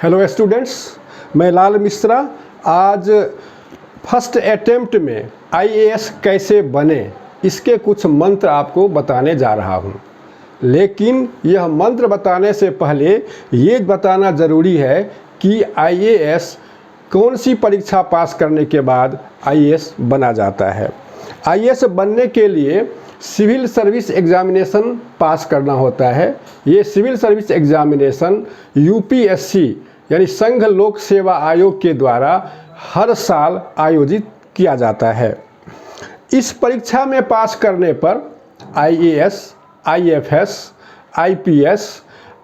Hello students, मैं लाल मिश्रा आज first attempt में आईएएस कैसे बने इसके कुछ मंत्र आपको बताने जा रहा हूं। लेकिन यह मंत्र बताने से पहले ये बताना ज़रूरी है कि आईएएस कौन सी परीक्षा पास करने के बाद आईएएस बना जाता है। आईएएस बनने के लिए सिविल सर्विस एग्जामिनेशन पास करना होता है। ये सिविल सर्विस एग्जामिनेशन यूपीएससी यानी संघ लोक सेवा आयोग के द्वारा हर साल आयोजित किया जाता है। इस परीक्षा में पास करने पर IAS, IFS, IPS,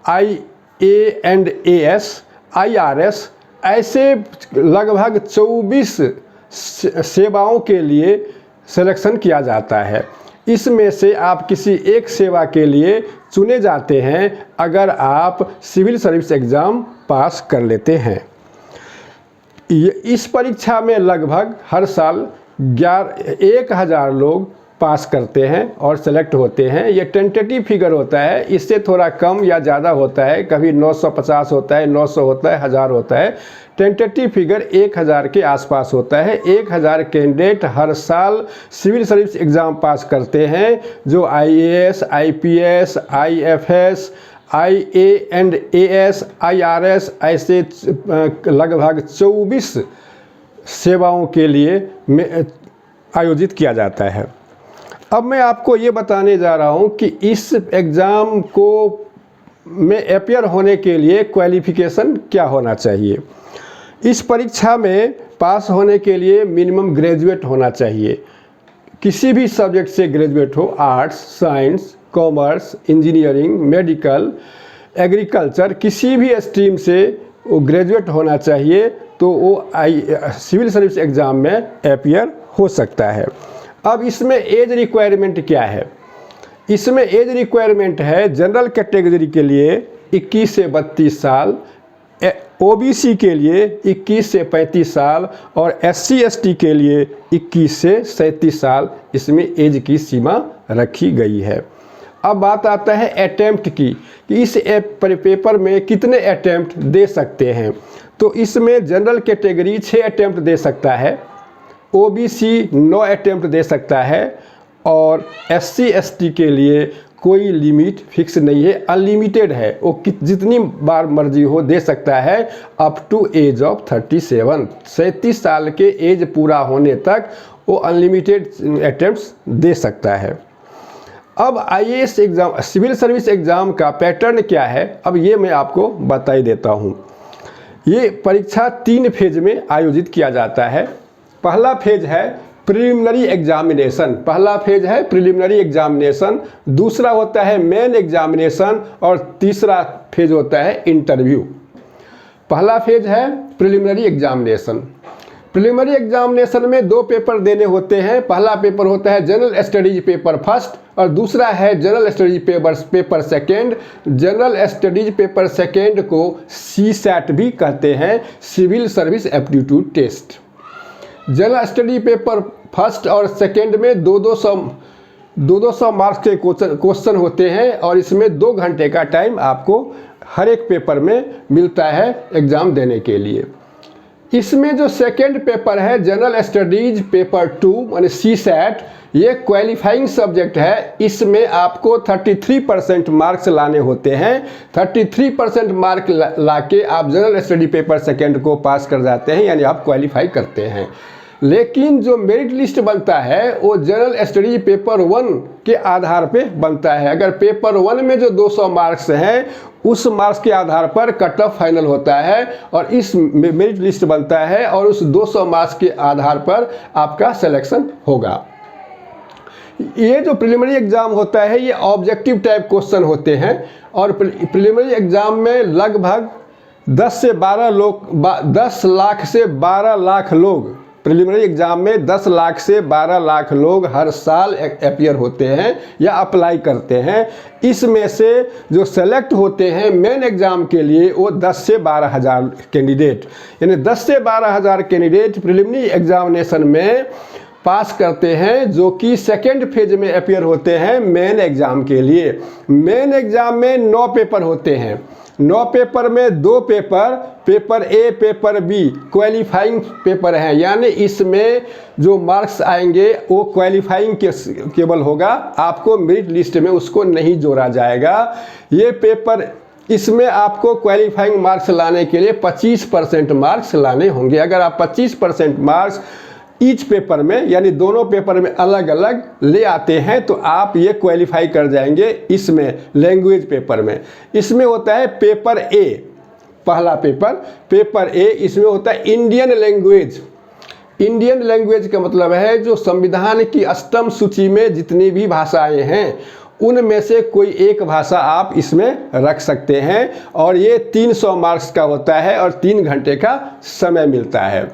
IAS, IRS ऐसे लगभग 24 सेवाओं के लिए सिलेक्शन किया जाता है। इसमें से आप किसी एक सेवा के लिए चुने जाते हैं अगर आप सिविल सर्विस एग्ज़ाम पास कर लेते हैं। इस परीक्षा में लगभग हर साल 1000 लोग पास करते हैं और सेलेक्ट होते हैं। ये टेंटेटिव फिगर होता है, इससे थोड़ा कम या ज़्यादा होता है, कभी 950 होता है, 900 होता है, 1000 होता है। टेंटेटिव फिगर 1000 के आसपास होता है। 1000 कैंडिडेट हर साल सिविल सर्विस एग्ज़ाम पास करते हैं जो IAS, IPS, IFS, IAS, IRS ऐसे लगभग 24 सेवाओं के लिए आयोजित किया जाता है। अब मैं आपको ये बताने जा रहा हूँ कि इस एग्ज़ाम को में अपियर होने के लिए क्वालिफ़िकेशन क्या होना चाहिए। इस परीक्षा में पास होने के लिए मिनिमम ग्रेजुएट होना चाहिए। किसी भी सब्जेक्ट से ग्रेजुएट हो, arts, science, commerce, engineering, medical, agriculture, किसी भी स्ट्रीम से वो ग्रेजुएट होना चाहिए तो वो सिविल सर्विस एग्ज़ाम में अपियर हो सकता है। अब इसमें एज रिक्वायरमेंट क्या है? इसमें एज रिक्वायरमेंट है जनरल कैटेगरी के लिए 21 से 32 साल, ओबीसी के लिए 21 से 35 साल और एससी एसटी के लिए 21 से 37 साल इसमें एज की सीमा रखी गई है। अब बात आता है अटेम्प्ट की कि इस पेपर में कितने अटेम्प्ट दे सकते हैं। तो इसमें जनरल कैटेगरी 6 अटेम्प्ट दे सकता है, ओबीसी 9 अटेम्प्ट दे सकता है और एससी एसटी के लिए कोई लिमिट फिक्स नहीं है, अनलिमिटेड है। वो जितनी बार मर्जी हो दे सकता है अप टू एज ऑफ 37 साल के एज पूरा होने तक वो अनलिमिटेड अटेम्प्ट्स दे सकता है। अब IAS exam, civil service exam का पैटर्न क्या है, अब ये मैं आपको बता ही देता हूँ। ये परीक्षा 3 फेज में आयोजित किया जाता है। पहला फेज है प्रिलिमिनरी एग्जामिनेशन, पहला फेज है प्रिलिमिनरी एग्जामिनेशन, दूसरा होता है मेन एग्जामिनेशन और तीसरा फेज होता है इंटरव्यू। पहला फेज है प्रिलिमिनरी एग्जामिनेशन। प्रिलिमिनरी एग्जामिनेशन में 2 पेपर देने होते हैं। पहला पेपर होता है जनरल स्टडीज पेपर फर्स्ट और दूसरा है general studies paper second. General studies paper second को CSAT भी कहते हैं, civil service aptitude test. General study paper first और सेकेंड में 200 मार्क्स के क्वेश्चन होते हैं और इसमें 2 घंटे का टाइम आपको हर एक पेपर में मिलता है एग्ज़ाम देने के लिए। इसमें जो सेकेंड पेपर है जनरल स्टडीज पेपर 2 यानी CSAT, ये क्वालिफाइंग सब्जेक्ट है। इसमें आपको 33% मार्क्स लाने होते हैं। 33% मार्क लाके आप जनरल स्टडी पेपर सेकेंड को पास कर जाते हैं, यानी आप क्वालिफाई करते हैं। लेकिन जो मेरिट लिस्ट बनता है वो जनरल स्टडी पेपर 1 के आधार पे बनता है। अगर पेपर 1 में जो 200 मार्क्स हैं उस मार्क्स के आधार पर कट ऑफ फाइनल होता है और इस मेरिट लिस्ट बनता है और उस 200 मार्क्स के आधार पर आपका सिलेक्शन होगा। ये जो प्रिलिमिनरी एग्ज़ाम होता है ये ऑब्जेक्टिव टाइप क्वेश्चन होते हैं और प्रिलिमिनरी एग्ज़ाम में लगभग 10 लाख से 12 लाख लोग, प्रिलिमिनरी एग्ज़ाम में 10 लाख से 12 लाख लोग हर साल अपियर होते हैं या अप्लाई करते हैं। इसमें से जो सेलेक्ट होते हैं मेन एग्ज़ाम के लिए वो 10 से 12 हज़ार कैंडिडेट, यानी 10 से 12 हज़ार कैंडिडेट प्रिलिमिनरी एग्जामिनेशन में पास करते हैं जो कि सेकेंड फेज में अपियर होते हैं मेन एग्ज़ाम के लिए। मेन एग्ज़ाम में 9 पेपर होते हैं। 9 पेपर में 2 paper, paper A paper B qualifying paper हैं, यानी इसमें जो मार्क्स आएंगे वो क्वालिफाइंग केवल होगा, आपको मेरिट लिस्ट में उसको नहीं जोड़ा जाएगा। ये पेपर, इसमें आपको क्वालिफाइंग मार्क्स लाने के लिए 25% मार्क्स लाने होंगे। अगर आप 25% मार्क्स ईच पेपर में, यानी दोनों पेपर में अलग अलग ले आते हैं, तो आप ये क्वालिफाई कर जाएंगे इसमें, लैंग्वेज पेपर में। इसमें होता है पेपर ए, पहला पेपर, पेपर ए, इसमें होता है इंडियन लैंग्वेज। इंडियन लैंग्वेज का मतलब है जो संविधान की अष्टम सूची में जितनी भी भाषाएं हैं उनमें से कोई एक भाषा आप इसमें रख सकते हैं, और ये 300 मार्क्स का होता है और 3 घंटे का समय मिलता है।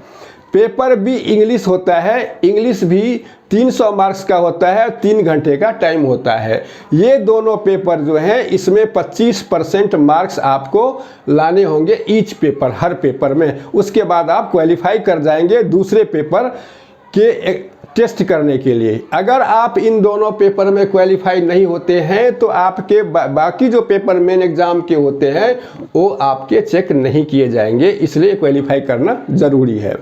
पेपर बी इंग्लिश होता है, इंग्लिश भी 300 मार्क्स का होता है, 3 घंटे का टाइम होता है। ये दोनों पेपर जो हैं इसमें 25% मार्क्स आपको लाने होंगे ईच पेपर, हर पेपर में। उसके बाद आप क्वालिफाई कर जाएंगे दूसरे पेपर के टेस्ट करने के लिए। अगर आप इन दोनों पेपर में क्वालिफाई नहीं होते हैं तो आपके बाकी जो पेपर मेन एग्ज़ाम के होते हैं वो आपके चेक नहीं किए जाएंगे, इसलिए क्वालिफाई करना ज़रूरी है।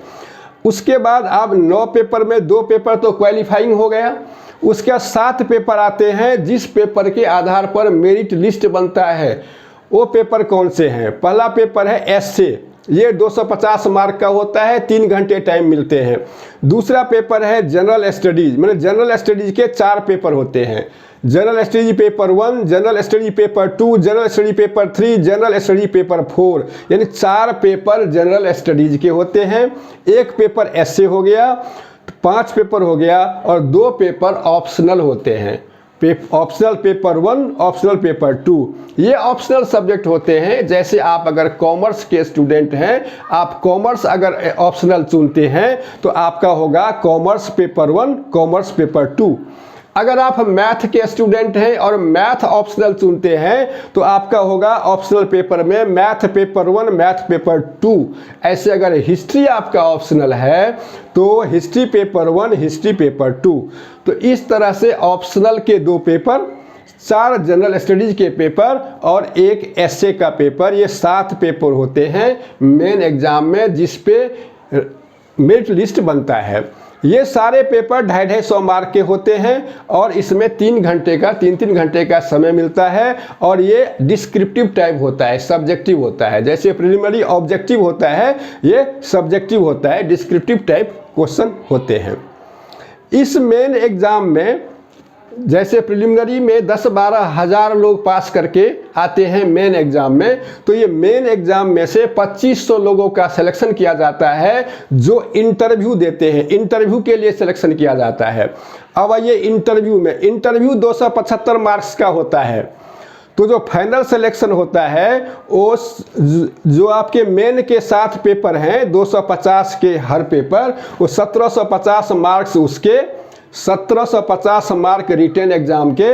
उसके बाद आप 9 पेपर में 2 पेपर तो क्वालिफाइंग हो गया। उसके 7 पेपर आते हैं जिस पेपर के आधार पर मेरिट लिस्ट बनता है। वो पेपर कौन से हैं? पहला पेपर है एसए, ये 250 मार्क का होता है, 3 घंटे टाइम मिलते हैं। दूसरा पेपर है जनरल स्टडीज, मतलब जनरल स्टडीज के 4 पेपर होते हैं। General study paper 1, general study paper 2, general study paper 3, general study paper 4, यानी 4 पेपर जनरल स्टडीज के होते हैं। एक पेपर एसए हो गया, 5 पेपर हो गया, और 2 पेपर ऑप्शनल होते हैं। ऑप्शनल पेपर 1, ऑप्शनल पेपर 2, ये ऑप्शनल सब्जेक्ट होते हैं। जैसे आप अगर कॉमर्स के स्टूडेंट हैं, आप कॉमर्स अगर ऑप्शनल चुनते हैं तो आपका होगा कॉमर्स पेपर 1, कॉमर्स पेपर 2। अगर आप मैथ के स्टूडेंट हैं और मैथ ऑप्शनल चुनते हैं तो आपका होगा ऑप्शनल पेपर में मैथ पेपर 1, मैथ पेपर 2। ऐसे अगर हिस्ट्री आपका ऑप्शनल है तो हिस्ट्री पेपर 1, हिस्ट्री पेपर 2। तो इस तरह से ऑप्शनल के 2 पेपर, 4 जनरल स्टडीज के पेपर और एक एसए का पेपर, ये 7 पेपर होते हैं मेन एग्जाम में जिस पे मेरिट लिस्ट बनता है। ये सारे पेपर 250 मार्क के होते हैं और इसमें 3 घंटे का समय मिलता है, और ये डिस्क्रिप्टिव टाइप होता है, सब्जेक्टिव होता है। जैसे प्रिलिमिनरी ऑब्जेक्टिव होता है, ये सब्जेक्टिव होता है, डिस्क्रिप्टिव टाइप क्वेश्चन होते हैं। इस मेन एग्जाम में जैसे प्रिलिमिनरी में 10-12 हज़ार लोग पास करके आते हैं मेन एग्ज़ाम में, तो ये मेन एग्ज़ाम में से 2500 लोगों का सिलेक्शन किया जाता है जो इंटरव्यू देते हैं। इंटरव्यू के लिए सिलेक्शन किया जाता है। अब ये इंटरव्यू 275 मार्क्स का होता है। तो जो फाइनल सिलेक्शन होता है वो जो आपके मेन के 7 पेपर हैं, 250 के हर पेपर, वो 1750 मार्क्स उसके, 1750 मार्क रिटन एग्जाम के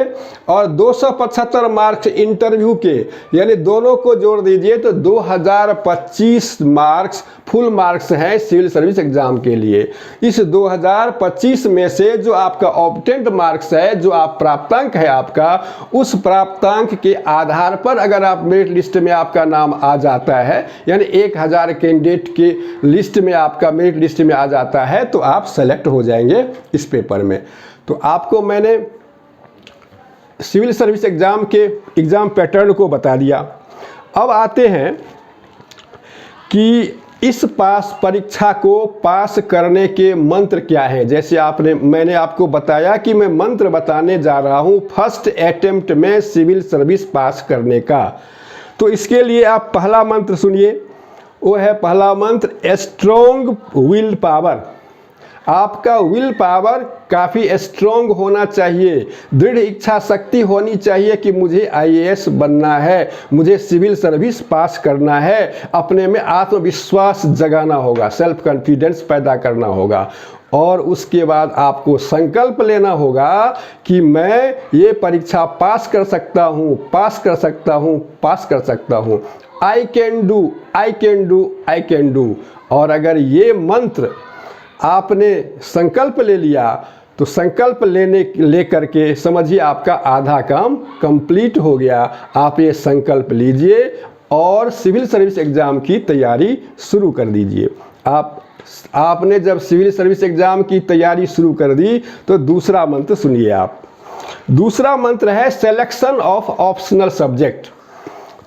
और 275 मार्क्स इंटरव्यू के, यानी दोनों को जोड़ दीजिए तो 2025 मार्क्स फुल मार्क्स हैं सिविल सर्विस एग्जाम के लिए। इस 2025 में से जो आपका ऑब्टेंड मार्क्स है, जो आप प्राप्तांक है आपका, उस प्राप्तांक के आधार पर अगर आप मेरिट लिस्ट में आपका नाम आ जाता है, यानी 1000 कैंडिडेट के लिस्ट में आपका मेरिट लिस्ट में आ जाता है, तो आप सेलेक्ट हो जाएंगे इस पेपर में। तो आपको मैंने सिविल सर्विस एग्जाम के एग्जाम पैटर्न को बता दिया। अब आते हैं कि इस परीक्षा को पास करने के मंत्र क्या हैं। जैसे मैंने आपको बताया कि मैं मंत्र बताने जा रहा हूं फर्स्ट अटेम्प्ट में सिविल सर्विस पास करने का। तो इसके लिए आप पहला मंत्र सुनिए, वो है पहला मंत्र स्ट्रॉन्ग विल पावर। आपका विल पावर काफ़ी स्ट्रॉन्ग होना चाहिए, दृढ़ इच्छा शक्ति होनी चाहिए कि मुझे आईएएस बनना है, मुझे सिविल सर्विस पास करना है। अपने में आत्मविश्वास जगाना होगा, सेल्फ कॉन्फिडेंस पैदा करना होगा, और उसके बाद आपको संकल्प लेना होगा कि मैं ये परीक्षा पास कर सकता हूँ, पास कर सकता हूँ, पास कर सकता हूँ। I can do, I can do, I can do. और अगर ये मंत्र आपने संकल्प ले लिया तो संकल्प लेकर के समझिए आपका आधा काम कंप्लीट हो गया। आप ये संकल्प लीजिए और सिविल सर्विस एग्ज़ाम की तैयारी शुरू कर दीजिए। आपने जब सिविल सर्विस एग्ज़ाम की तैयारी शुरू कर दी तो दूसरा मंत्र सुनिए आप। दूसरा मंत्र है सिलेक्शन ऑफ ऑप्शनल सब्जेक्ट।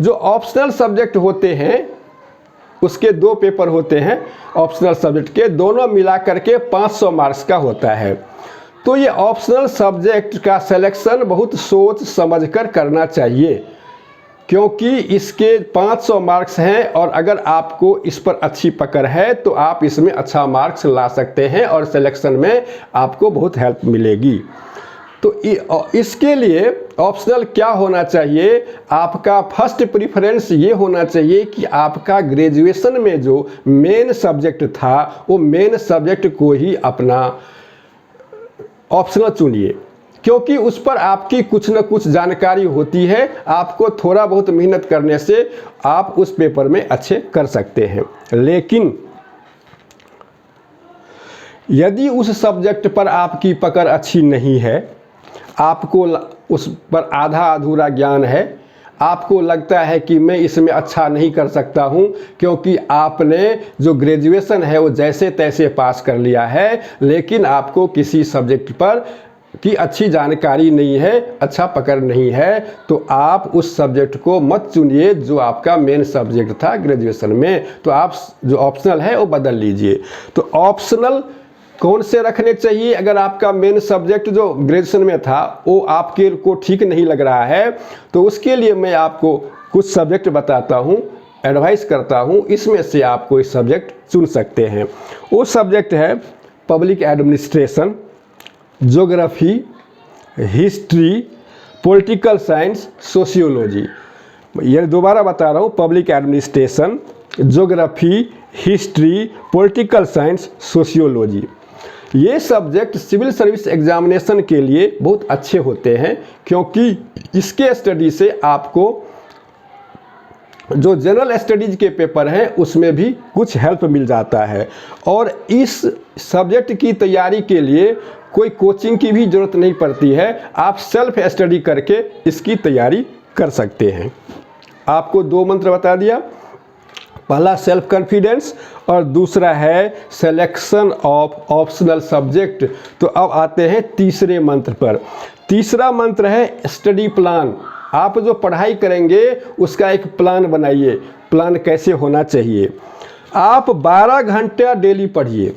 जो ऑप्शनल सब्जेक्ट होते हैं उसके 2 पेपर होते हैं ऑप्शनल सब्जेक्ट के, दोनों मिला करके 500 मार्क्स का होता है। तो ये ऑप्शनल सब्जेक्ट का सिलेक्शन बहुत सोच समझकर करना चाहिए, क्योंकि इसके 500 मार्क्स हैं और अगर आपको इस पर अच्छी पकड़ है तो आप इसमें अच्छा मार्क्स ला सकते हैं और सिलेक्शन में आपको बहुत हेल्प मिलेगी। तो इसके लिए ऑप्शनल क्या होना चाहिए, आपका फर्स्ट प्रेफरेंस ये होना चाहिए कि आपका ग्रेजुएशन में जो मेन सब्जेक्ट था वो मेन सब्जेक्ट को ही अपना ऑप्शनल चुनिए, क्योंकि उस पर आपकी कुछ न कुछ जानकारी होती है। आपको थोड़ा बहुत मेहनत करने से आप उस पेपर में अच्छे कर सकते हैं। लेकिन यदि उस सब्जेक्ट पर आपकी पकड़ अच्छी नहीं है, आपको उस पर आधा अधूरा ज्ञान है, आपको लगता है कि मैं इसमें अच्छा नहीं कर सकता हूं क्योंकि आपने जो ग्रेजुएशन है वो जैसे तैसे पास कर लिया है, लेकिन आपको किसी सब्जेक्ट पर की अच्छी जानकारी नहीं है, अच्छा पकड़ नहीं है, तो आप उस सब्जेक्ट को मत चुनिए जो आपका मेन सब्जेक्ट था ग्रेजुएशन में। तो आप जो ऑप्शनल है वो बदल लीजिए। तो ऑप्शनल कौन से रखने चाहिए? अगर आपका मेन सब्जेक्ट जो ग्रेजुएशन में था वो आपके को ठीक नहीं लग रहा है तो उसके लिए मैं आपको कुछ सब्जेक्ट बताता हूँ, एडवाइस करता हूँ, इसमें से आप कोई सब्जेक्ट चुन सकते हैं। वो सब्जेक्ट है public administration, geography, history, political science, sociology. ये दोबारा बता रहा हूँ, public administration, geography, history, political science, sociology. ये सब्जेक्ट सिविल सर्विस एग्जामिनेशन के लिए बहुत अच्छे होते हैं, क्योंकि इसके स्टडी से आपको जो जनरल स्टडीज़ के पेपर हैं उसमें भी कुछ हेल्प मिल जाता है। और इस सब्जेक्ट की तैयारी के लिए कोई कोचिंग की भी ज़रूरत नहीं पड़ती है, आप सेल्फ स्टडी करके इसकी तैयारी कर सकते हैं। आपको 2 मंत्र बता दिया, पहला सेल्फ कॉन्फिडेंस और दूसरा है सिलेक्शन ऑफ ऑप्शनल सब्जेक्ट। तो अब आते हैं तीसरे मंत्र पर। तीसरा मंत्र है स्टडी प्लान। आप जो पढ़ाई करेंगे उसका एक प्लान बनाइए। प्लान कैसे होना चाहिए? आप 12 घंटा डेली पढ़िए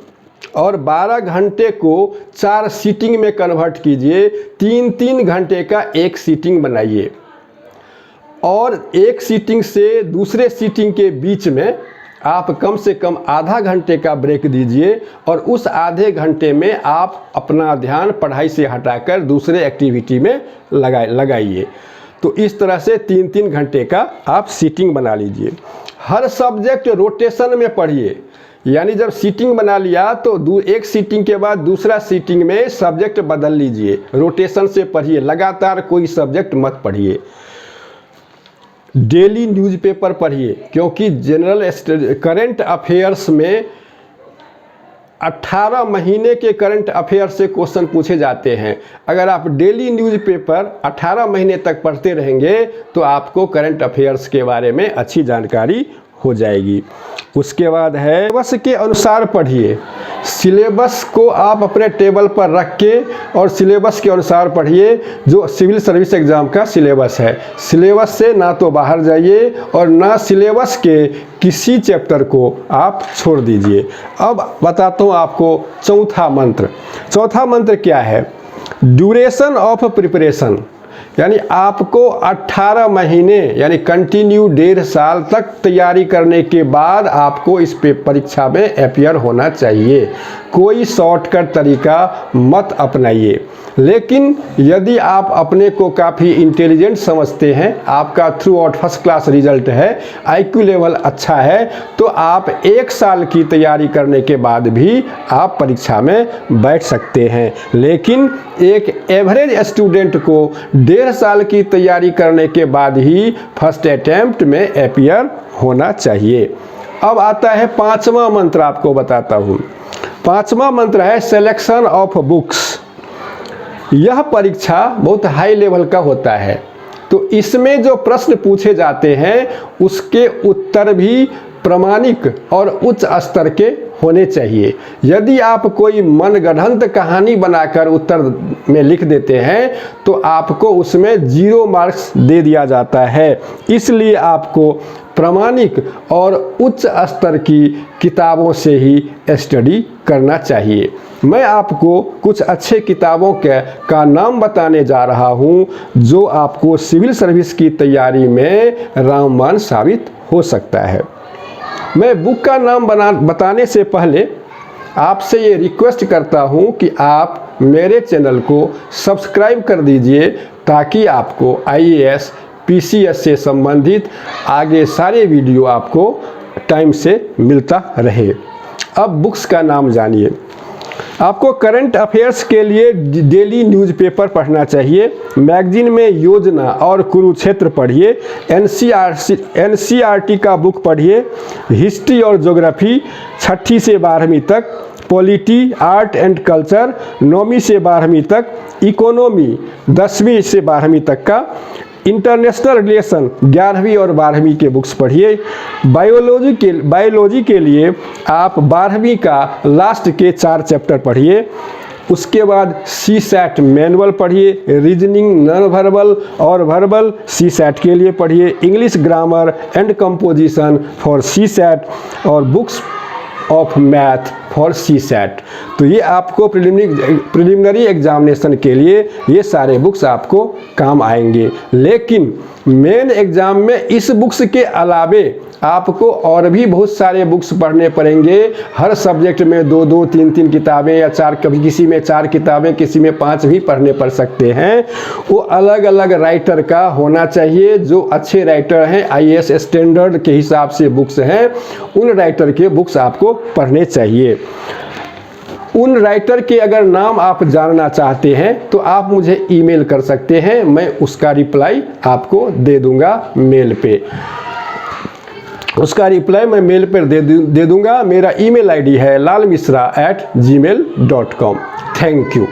और 12 घंटे को 4 सीटिंग में कन्वर्ट कीजिए। 3-3 घंटे का एक सीटिंग बनाइए और एक सीटिंग से दूसरे सीटिंग के बीच में आप कम से कम आधा घंटे का ब्रेक दीजिए और उस आधे घंटे में आप अपना ध्यान पढ़ाई से हटाकर दूसरे एक्टिविटी में लगाइए। तो इस तरह से 3-3 घंटे का आप सीटिंग बना लीजिए। हर सब्जेक्ट रोटेशन में पढ़िए, यानी जब सीटिंग बना लिया तो एक सीटिंग के बाद दूसरा सीटिंग में सब्जेक्ट बदल लीजिए, रोटेशन से पढ़िए, लगातार कोई सब्जेक्ट मत पढ़िए। डेली न्यूज़पेपर पढ़िए, क्योंकि जनरल करंट अफेयर्स में 18 महीने के करंट अफेयर से क्वेश्चन पूछे जाते हैं। अगर आप डेली न्यूज़पेपर 18 महीने तक पढ़ते रहेंगे तो आपको करंट अफेयर्स के बारे में अच्छी जानकारी हो जाएगी। उसके बाद है सिलेबस के अनुसार पढ़िए। सिलेबस को आप अपने टेबल पर रख के और सिलेबस के अनुसार पढ़िए, जो सिविल सर्विस एग्ज़ाम का सिलेबस है। सिलेबस से ना तो बाहर जाइए और ना सिलेबस के किसी चैप्टर को आप छोड़ दीजिए। अब बताता हूँ आपको चौथा मंत्र। चौथा मंत्र क्या है? ड्यूरेशन ऑफ प्रिपरेशन, यानी आपको 18 महीने यानी कंटिन्यू 1.5 साल तक तैयारी करने के बाद आपको इस परीक्षा में अपीयर होना चाहिए। कोई शॉर्टकट तरीका मत अपनाइए। लेकिन यदि आप अपने को काफ़ी इंटेलिजेंट समझते हैं, आपका through out first class result है, IQ लेवल अच्छा है, तो आप 1 साल की तैयारी करने के बाद भी आप परीक्षा में बैठ सकते हैं। लेकिन एक एवरेज स्टूडेंट को 1.5 साल की तैयारी करने के बाद ही फर्स्ट अटेम्प्ट में अपीयर होना चाहिए। अब आता है 5वां मंत्र, आपको बताता हूँ। 5वां मंत्र है सिलेक्शन ऑफ बुक्स। यह परीक्षा बहुत हाई लेवल का होता है, तो इसमें जो प्रश्न पूछे जाते हैं उसके उत्तर भी प्रामाणिक और उच्च स्तर के होने चाहिए। यदि आप कोई मनगढ़ंत कहानी बनाकर उत्तर में लिख देते हैं तो आपको उसमें 0 मार्क्स दे दिया जाता है। इसलिए आपको प्रामाणिक और उच्च स्तर की किताबों से ही स्टडी करना चाहिए। मैं आपको कुछ अच्छे किताबों का नाम बताने जा रहा हूं जो आपको सिविल सर्विस की तैयारी में रामबाण साबित हो सकता है। मैं बुक का नाम बताने से पहले आपसे ये रिक्वेस्ट करता हूँ कि आप मेरे चैनल को सब्सक्राइब कर दीजिए ताकि आपको IAS PCS से संबंधित आगे सारे वीडियो आपको टाइम से मिलता रहे। अब बुक्स का नाम जानिए। आपको करंट अफेयर्स के लिए डेली न्यूज़पेपर पढ़ना चाहिए। मैगजीन में योजना और कुरुक्षेत्र पढ़िए। NCERT का बुक पढ़िए। हिस्ट्री और ज्योग्राफी 6ठी से 12वीं तक, पॉलिटी, आर्ट एंड कल्चर 9वीं से 12वीं तक, इकोनॉमी 10वीं से 12वीं तक का, इंटरनेशनल रिलेशन 11वीं और 12वीं के बुक्स पढ़िए। बायोलॉजी के लिए आप 12वीं का लास्ट के 4 चैप्टर पढ़िए। उसके बाद CSAT मैनुअल पढ़िए। रीजनिंग, नॉन वर्बल और वर्बल CSAT के लिए पढ़िए। English grammar and composition for CSAT और books of math for CSAT। तो ये आपको प्रिलिमिनरी एग्जामिनेशन के लिए ये सारे बुक्स आपको काम आएंगे। लेकिन मेन एग्जाम में इस बुक्स के अलावे आपको और भी बहुत सारे बुक्स पढ़ने पड़ेंगे। हर सब्जेक्ट में 2-2, 3-3 किताबें या 4, कभी किसी में 4 किताबें, किसी में 5 भी पढ़ने पड़ सकते हैं। वो अलग अलग राइटर का होना चाहिए। जो अच्छे राइटर हैं, IAS स्टैंडर्ड के हिसाब से बुक्स हैं, उन राइटर के बुक्स आपको पढ़ने चाहिए। उन राइटर के अगर नाम आप जानना चाहते हैं तो आप मुझे ईमेल कर सकते हैं, मैं उसका रिप्लाई आपको दे दूंगा मेल पे। उसका रिप्लाई मैं मेल पर दे दूंगा। मेरा ईमेल ID है lalmisra@gmail.com। Thank you.